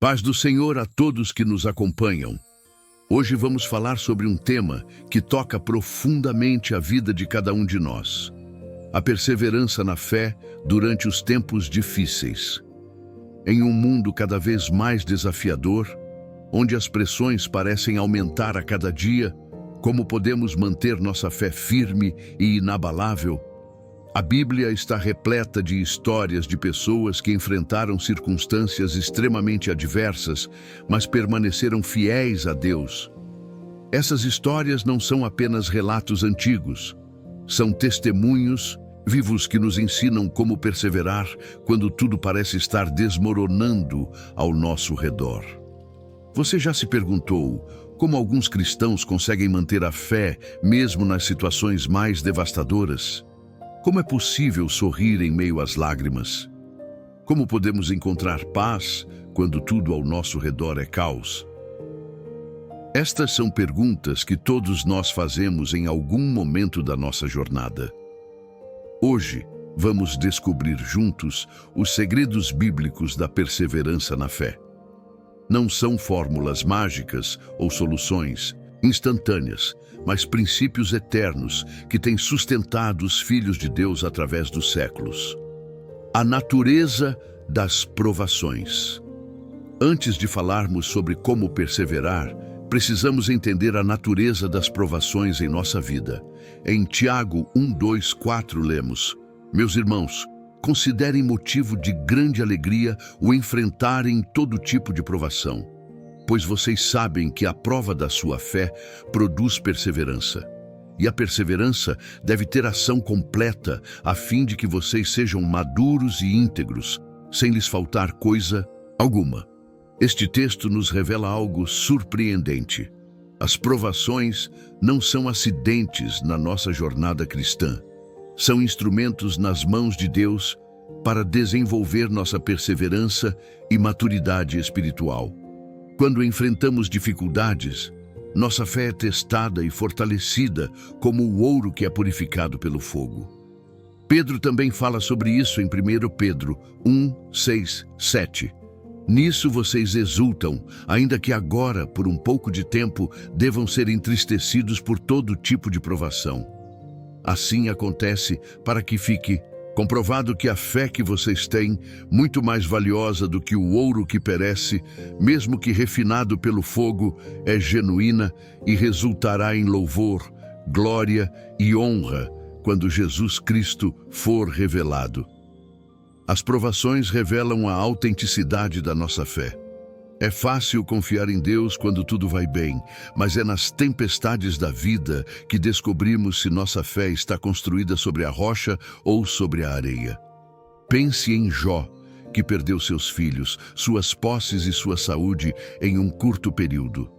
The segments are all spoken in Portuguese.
Paz do Senhor a todos que nos acompanham. Hoje vamos falar sobre um tema que toca profundamente a vida de cada um de nós: a perseverança na fé durante os tempos difíceis. Em um mundo cada vez mais desafiador, onde as pressões parecem aumentar a cada dia, como podemos manter nossa fé firme e inabalável? A Bíblia está repleta de histórias de pessoas que enfrentaram circunstâncias extremamente adversas, mas permaneceram fiéis a Deus. Essas histórias não são apenas relatos antigos, são testemunhos vivos que nos ensinam como perseverar quando tudo parece estar desmoronando ao nosso redor. Você já se perguntou como alguns cristãos conseguem manter a fé mesmo nas situações mais devastadoras? Como é possível sorrir em meio às lágrimas? Como podemos encontrar paz quando tudo ao nosso redor é caos? Estas são perguntas que todos nós fazemos em algum momento da nossa jornada. Hoje, vamos descobrir juntos os segredos bíblicos da perseverança na fé. Não são fórmulas mágicas ou soluções instantâneas, mas princípios eternos que têm sustentado os filhos de Deus através dos séculos. A natureza das provações. Antes de falarmos sobre como perseverar, precisamos entender a natureza das provações em nossa vida. Em Tiago 1:2-4 lemos: Meus irmãos, considerem motivo de grande alegria o enfrentarem todo tipo de provação, pois vocês sabem que a prova da sua fé produz perseverança. E a perseverança deve ter ação completa, a fim de que vocês sejam maduros e íntegros, sem lhes faltar coisa alguma. Este texto nos revela algo surpreendente. As provações não são acidentes na nossa jornada cristã. São instrumentos nas mãos de Deus para desenvolver nossa perseverança e maturidade espiritual. Quando enfrentamos dificuldades, nossa fé é testada e fortalecida como o ouro que é purificado pelo fogo. Pedro também fala sobre isso em 1 Pedro 1:6-7. Nisso vocês exultam, ainda que agora, por um pouco de tempo, devam ser entristecidos por todo tipo de provação. Assim acontece para que fique comprovado que a fé que vocês têm, muito mais valiosa do que o ouro que perece, mesmo que refinado pelo fogo, é genuína e resultará em louvor, glória e honra quando Jesus Cristo for revelado. As provações revelam a autenticidade da nossa fé. É fácil confiar em Deus quando tudo vai bem, mas é nas tempestades da vida que descobrimos se nossa fé está construída sobre a rocha ou sobre a areia. Pense em Jó, que perdeu seus filhos, suas posses e sua saúde em um curto período.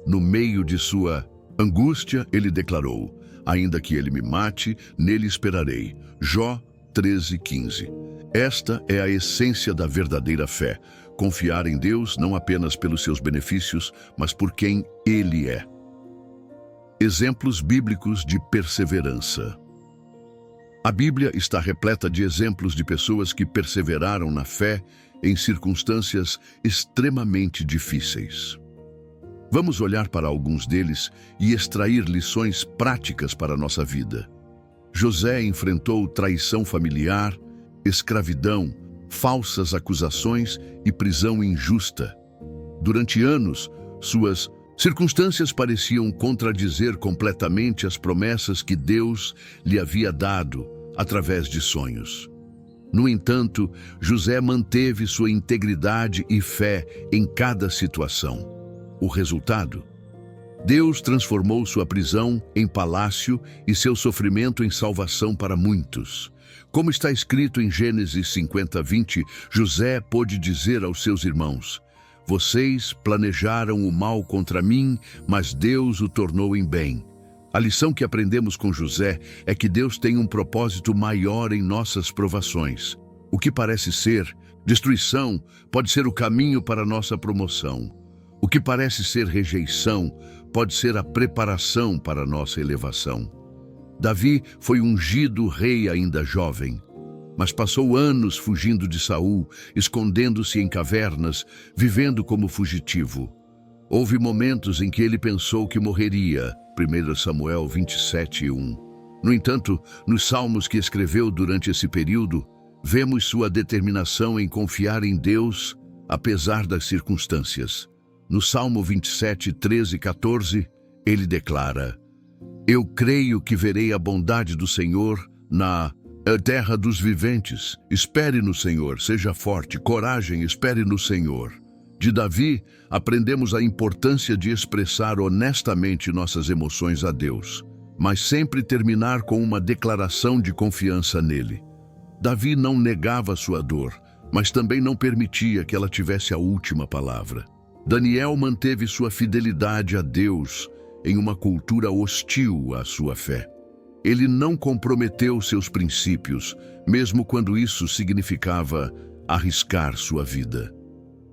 No meio de sua angústia, ele declarou: ainda que ele me mate, nele esperarei. Jó 13:15. Esta é a essência da verdadeira fé: confiar em Deus não apenas pelos seus benefícios, mas por quem Ele é. Exemplos bíblicos de perseverança. A Bíblia está repleta de exemplos de pessoas que perseveraram na fé em circunstâncias extremamente difíceis. Vamos olhar para alguns deles e extrair lições práticas para a nossa vida. José enfrentou traição familiar, escravidão, falsas acusações e prisão injusta. Durante anos, suas circunstâncias pareciam contradizer completamente as promessas que Deus lhe havia dado através de sonhos. No entanto, José manteve sua integridade e fé em cada situação. O resultado? Deus transformou sua prisão em palácio e seu sofrimento em salvação para muitos. Como está escrito em Gênesis 50:20, José pôde dizer aos seus irmãos: vocês planejaram o mal contra mim, mas Deus o tornou em bem. A lição que aprendemos com José é que Deus tem um propósito maior em nossas provações. O que parece ser destruição pode ser o caminho para nossa promoção. O que parece ser rejeição pode ser a preparação para nossa elevação. Davi foi ungido rei ainda jovem. mas passou anos fugindo de Saul, escondendo-se em cavernas, vivendo como fugitivo. Houve momentos em que ele pensou que morreria, 1 Samuel 27:1. No entanto, nos salmos que escreveu durante esse período, vemos sua determinação em confiar em Deus, apesar das circunstâncias. No Salmo 27, 13 e 14, ele declara: Eu creio que verei a bondade do Senhor na terra dos viventes. Espere no Senhor, seja forte, coragem, espere no Senhor. De Davi, aprendemos a importância de expressar honestamente nossas emoções a Deus, mas sempre terminar com uma declaração de confiança nele. Davi não negava sua dor, mas também não permitia que ela tivesse a última palavra. Daniel manteve sua fidelidade a Deus em uma cultura hostil à sua fé. Ele não comprometeu seus princípios, mesmo quando isso significava arriscar sua vida.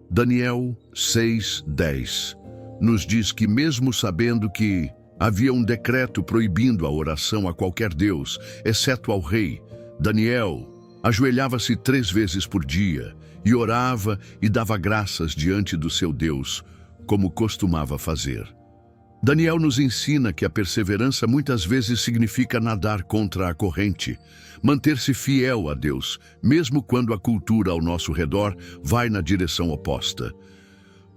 Daniel 6:10 nos diz que, mesmo sabendo que havia um decreto proibindo a oração a qualquer deus, exceto ao rei, Daniel ajoelhava-se 3 vezes por dia e orava e dava graças diante do seu Deus, como costumava fazer. Daniel nos ensina que a perseverança muitas vezes significa nadar contra a corrente, manter-se fiel a Deus, mesmo quando a cultura ao nosso redor vai na direção oposta.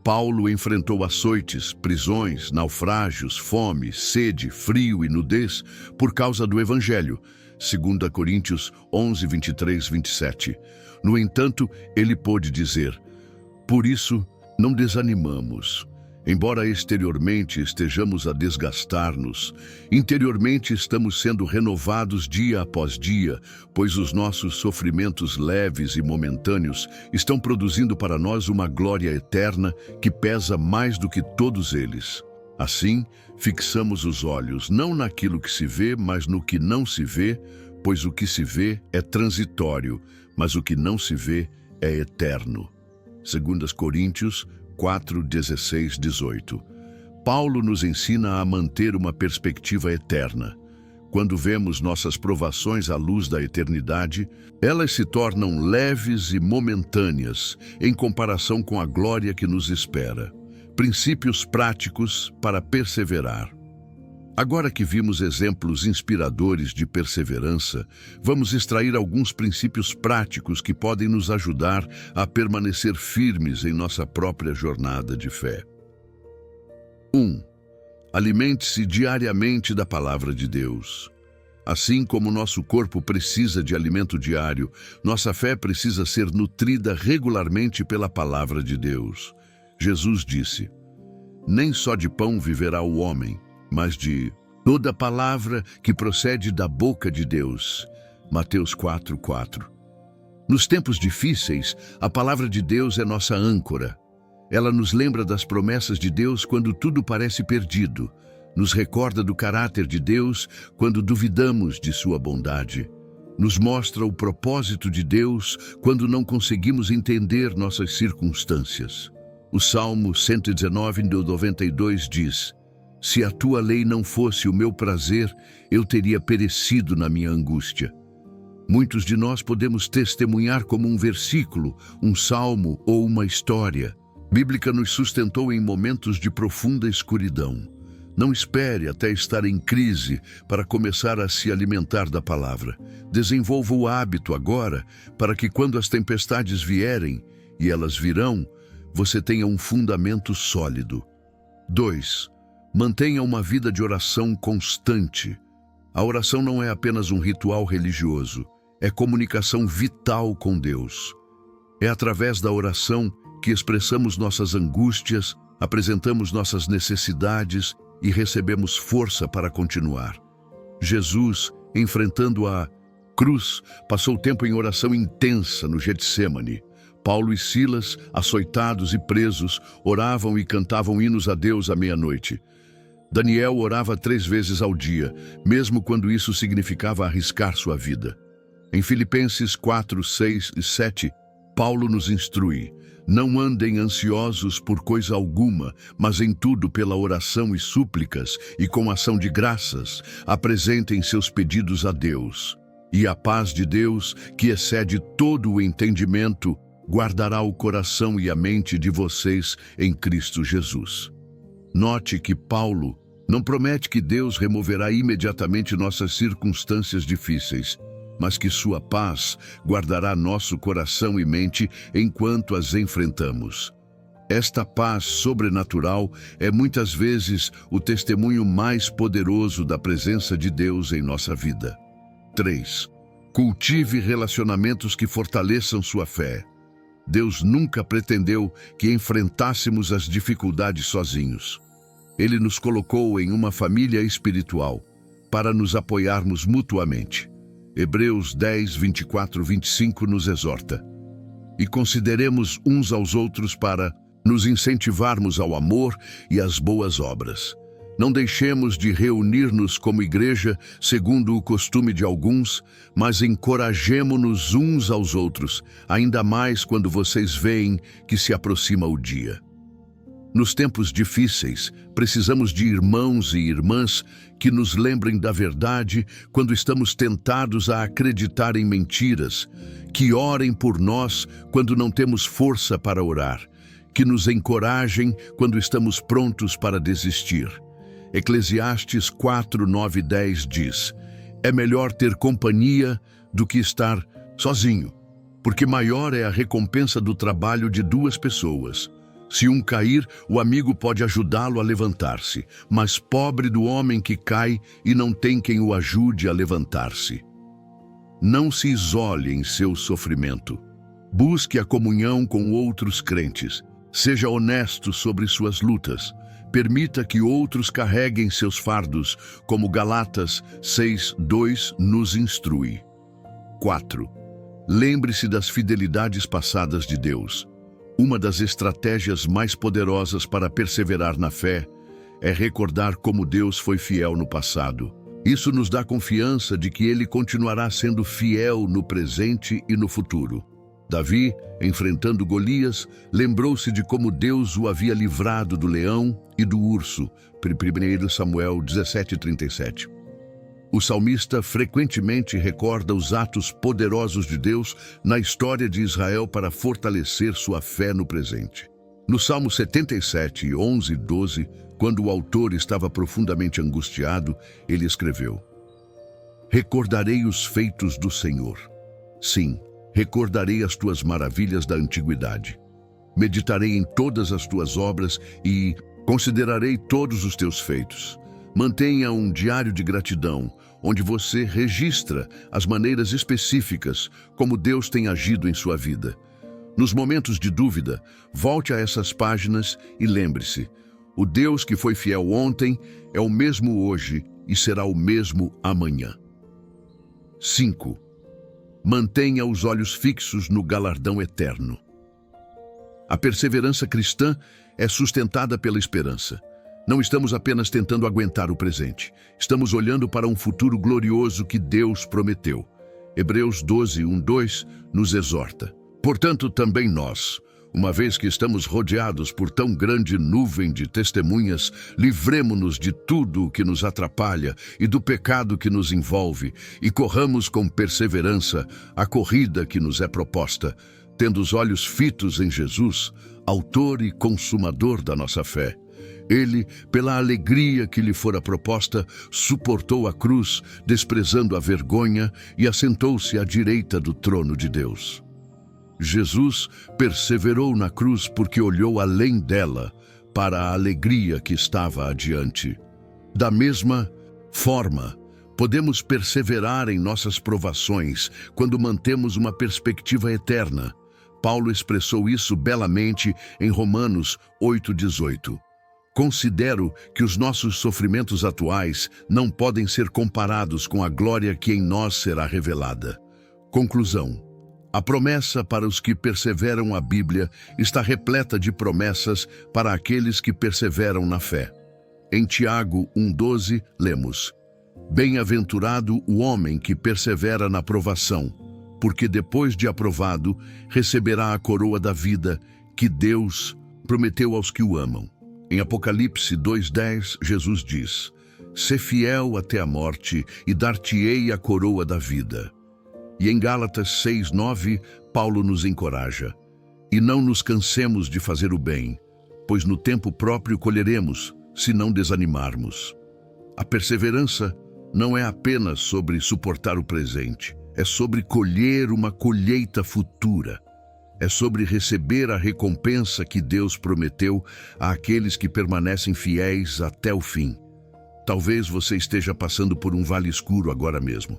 Paulo enfrentou açoites, prisões, naufrágios, fome, sede, frio e nudez por causa do Evangelho, 2 Coríntios 11, 23, 27. No entanto, ele pôde dizer: Por isso, não desanimamos. Embora exteriormente estejamos a desgastar-nos, interiormente estamos sendo renovados dia após dia, pois os nossos sofrimentos leves e momentâneos estão produzindo para nós uma glória eterna que pesa mais do que todos eles. Assim, fixamos os olhos não naquilo que se vê, mas no que não se vê, pois o que se vê é transitório, mas o que não se vê é eterno. 2 Coríntios 4, 16, 18. Paulo nos ensina a manter uma perspectiva eterna. Quando vemos nossas provações à luz da eternidade, elas se tornam leves e momentâneas em comparação com a glória que nos espera. Princípios práticos para perseverar. Agora que vimos exemplos inspiradores de perseverança, vamos extrair alguns princípios práticos que podem nos ajudar a permanecer firmes em nossa própria jornada de fé. 1. Alimente-se diariamente da palavra de Deus. Assim como nosso corpo precisa de alimento diário, nossa fé precisa ser nutrida regularmente pela palavra de Deus. Jesus disse: Nem só de pão viverá o homem, mas de toda palavra que procede da boca de Deus. Mateus 4:4. Nos tempos difíceis, a palavra de Deus é nossa âncora. Ela nos lembra das promessas de Deus quando tudo parece perdido, nos recorda do caráter de Deus quando duvidamos de sua bondade, nos mostra o propósito de Deus quando não conseguimos entender nossas circunstâncias. O Salmo 119, 92 diz: Se a tua lei não fosse o meu prazer, eu teria perecido na minha angústia. Muitos de nós podemos testemunhar como um versículo, um salmo ou uma história bíblica nos sustentou em momentos de profunda escuridão. Não espere até estar em crise para começar a se alimentar da palavra. Desenvolva o hábito agora para que, quando as tempestades vierem, e elas virão, você tenha um fundamento sólido. 2. Mantenha uma vida de oração constante. A oração não é apenas um ritual religioso, é comunicação vital com Deus. É através da oração que expressamos nossas angústias, apresentamos nossas necessidades e recebemos força para continuar. Jesus, enfrentando a cruz, passou tempo em oração intensa no Getsêmani. Paulo e Silas, açoitados e presos, oravam e cantavam hinos a Deus à meia-noite. Daniel orava 3 vezes ao dia, mesmo quando isso significava arriscar sua vida. Em Filipenses 4, 6 e 7, Paulo nos instrui: Não andem ansiosos por coisa alguma, mas em tudo pela oração e súplicas e com ação de graças, apresentem seus pedidos a Deus. E a paz de Deus, que excede todo o entendimento, guardará o coração e a mente de vocês em Cristo Jesus. Note que Paulo não promete que Deus removerá imediatamente nossas circunstâncias difíceis, mas que sua paz guardará nosso coração e mente enquanto as enfrentamos. Esta paz sobrenatural é muitas vezes o testemunho mais poderoso da presença de Deus em nossa vida. 3. Cultive relacionamentos que fortaleçam sua fé. Deus nunca pretendeu que enfrentássemos as dificuldades sozinhos. Ele nos colocou em uma família espiritual para nos apoiarmos mutuamente. Hebreus 10, 24, 25 nos exorta. E consideremos uns aos outros para nos incentivarmos ao amor e às boas obras. Não deixemos de reunir-nos como igreja, segundo o costume de alguns, mas encorajemo-nos uns aos outros, ainda mais quando vocês veem que se aproxima o dia. Nos tempos difíceis, precisamos de irmãos e irmãs que nos lembrem da verdade quando estamos tentados a acreditar em mentiras, que orem por nós quando não temos força para orar, que nos encorajem quando estamos prontos para desistir. Eclesiastes 4, 9 e 10 diz: é melhor ter companhia do que estar sozinho, porque maior é a recompensa do trabalho de duas pessoas. Se um cair, o amigo pode ajudá-lo a levantar-se, mas pobre do homem que cai e não tem quem o ajude a levantar-se. Não se isole em seu sofrimento. Busque a comunhão com outros crentes. Seja honesto sobre suas lutas. Permita que outros carreguem seus fardos, como Galatas 6:2 nos instrui. 4. Lembre-se das fidelidades passadas de Deus. Uma das estratégias mais poderosas para perseverar na fé é recordar como Deus foi fiel no passado. Isso nos dá confiança de que Ele continuará sendo fiel no presente e no futuro. Davi, enfrentando Golias, lembrou-se de como Deus o havia livrado do leão e do urso. 1 Samuel 17:37. O salmista frequentemente recorda os atos poderosos de Deus na história de Israel para fortalecer sua fé no presente. No Salmo 77, 11 e 12, quando o autor estava profundamente angustiado, ele escreveu: recordarei os feitos do Senhor. Sim, recordarei as tuas maravilhas da antiguidade. Meditarei em todas as tuas obras e considerarei todos os teus feitos. Mantenha um diário de gratidão, onde você registra as maneiras específicas como Deus tem agido em sua vida. Nos momentos de dúvida, volte a essas páginas e lembre-se: o Deus que foi fiel ontem é o mesmo hoje e será o mesmo amanhã. 5. Mantenha os olhos fixos no galardão eterno. A perseverança cristã é sustentada pela esperança. Não estamos apenas tentando aguentar o presente. Estamos olhando para um futuro glorioso que Deus prometeu. Hebreus 12, 1, 2 nos exorta. Portanto, também nós, uma vez que estamos rodeados por tão grande nuvem de testemunhas, livremo-nos de tudo o que nos atrapalha e do pecado que nos envolve, e corramos com perseverança a corrida que nos é proposta, tendo os olhos fitos em Jesus, autor e consumador da nossa fé. Ele, pela alegria que lhe fora proposta, suportou a cruz, desprezando a vergonha, e assentou-se à direita do trono de Deus. Jesus perseverou na cruz porque olhou além dela, para a alegria que estava adiante. Da mesma forma, podemos perseverar em nossas provações quando mantemos uma perspectiva eterna. Paulo expressou isso belamente em Romanos 8:18. Considero que os nossos sofrimentos atuais não podem ser comparados com a glória que em nós será revelada. Conclusão. A promessa para os que perseveram a Bíblia está repleta de promessas para aqueles que perseveram na fé. Em Tiago 1:12, lemos: bem-aventurado o homem que persevera na provação, porque depois de aprovado, receberá a coroa da vida que Deus prometeu aos que o amam. Em Apocalipse 2:10, Jesus diz: sê fiel até a morte e dar-te-ei a coroa da vida. E em Gálatas 6:9, Paulo nos encoraja: e não nos cansemos de fazer o bem, pois no tempo próprio colheremos, se não desanimarmos. A perseverança não é apenas sobre suportar o presente, é sobre colher uma colheita futura. É sobre receber a recompensa que Deus prometeu àqueles que permanecem fiéis até o fim. Talvez você esteja passando por um vale escuro agora mesmo.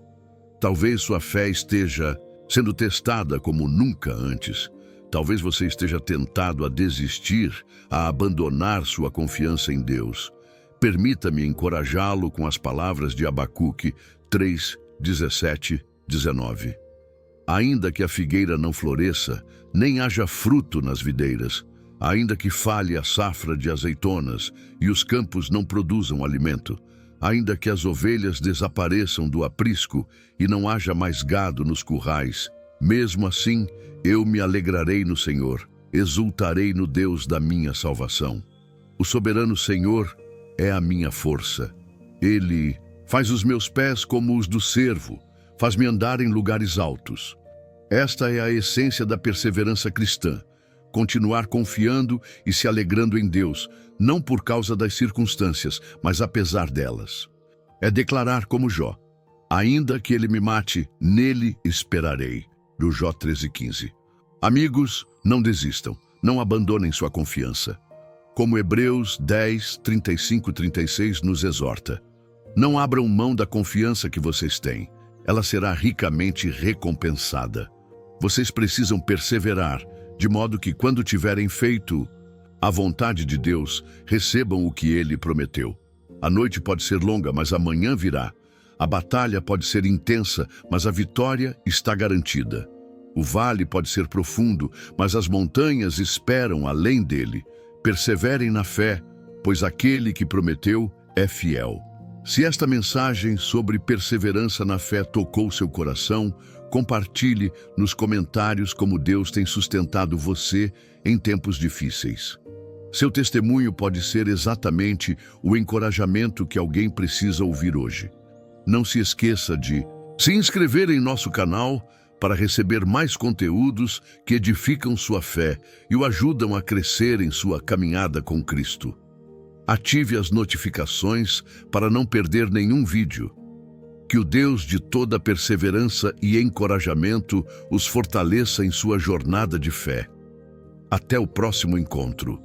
Talvez sua fé esteja sendo testada como nunca antes. Talvez você esteja tentado a desistir, a abandonar sua confiança em Deus. Permita-me encorajá-lo com as palavras de Abacuque 3:17-19. Ainda que a figueira não floresça, nem haja fruto nas videiras, ainda que falhe a safra de azeitonas e os campos não produzam alimento, ainda que as ovelhas desapareçam do aprisco e não haja mais gado nos currais, mesmo assim eu me alegrarei no Senhor, exultarei no Deus da minha salvação. O soberano Senhor é a minha força. Ele faz os meus pés como os do cervo, faz-me andar em lugares altos. Esta é a essência da perseverança cristã. Continuar confiando e se alegrando em Deus, não por causa das circunstâncias, mas apesar delas. É declarar como Jó: ainda que ele me mate, nele esperarei. Do Jó 13:15. Amigos, não desistam, não abandonem sua confiança. Como Hebreus 10:35-36 nos exorta: não abram mão da confiança que vocês têm. Ela será ricamente recompensada. Vocês precisam perseverar, de modo que, quando tiverem feito a vontade de Deus, recebam o que Ele prometeu. A noite pode ser longa, mas a manhã virá. A batalha pode ser intensa, mas a vitória está garantida. O vale pode ser profundo, mas as montanhas esperam além dele. Perseverem na fé, pois aquele que prometeu é fiel. Se esta mensagem sobre perseverança na fé tocou seu coração, compartilhe nos comentários como Deus tem sustentado você em tempos difíceis. Seu testemunho pode ser exatamente o encorajamento que alguém precisa ouvir hoje. Não se esqueça de se inscrever em nosso canal para receber mais conteúdos que edificam sua fé e o ajudam a crescer em sua caminhada com Cristo. Ative as notificações para não perder nenhum vídeo. Que o Deus de toda perseverança e encorajamento os fortaleça em sua jornada de fé. Até o próximo encontro.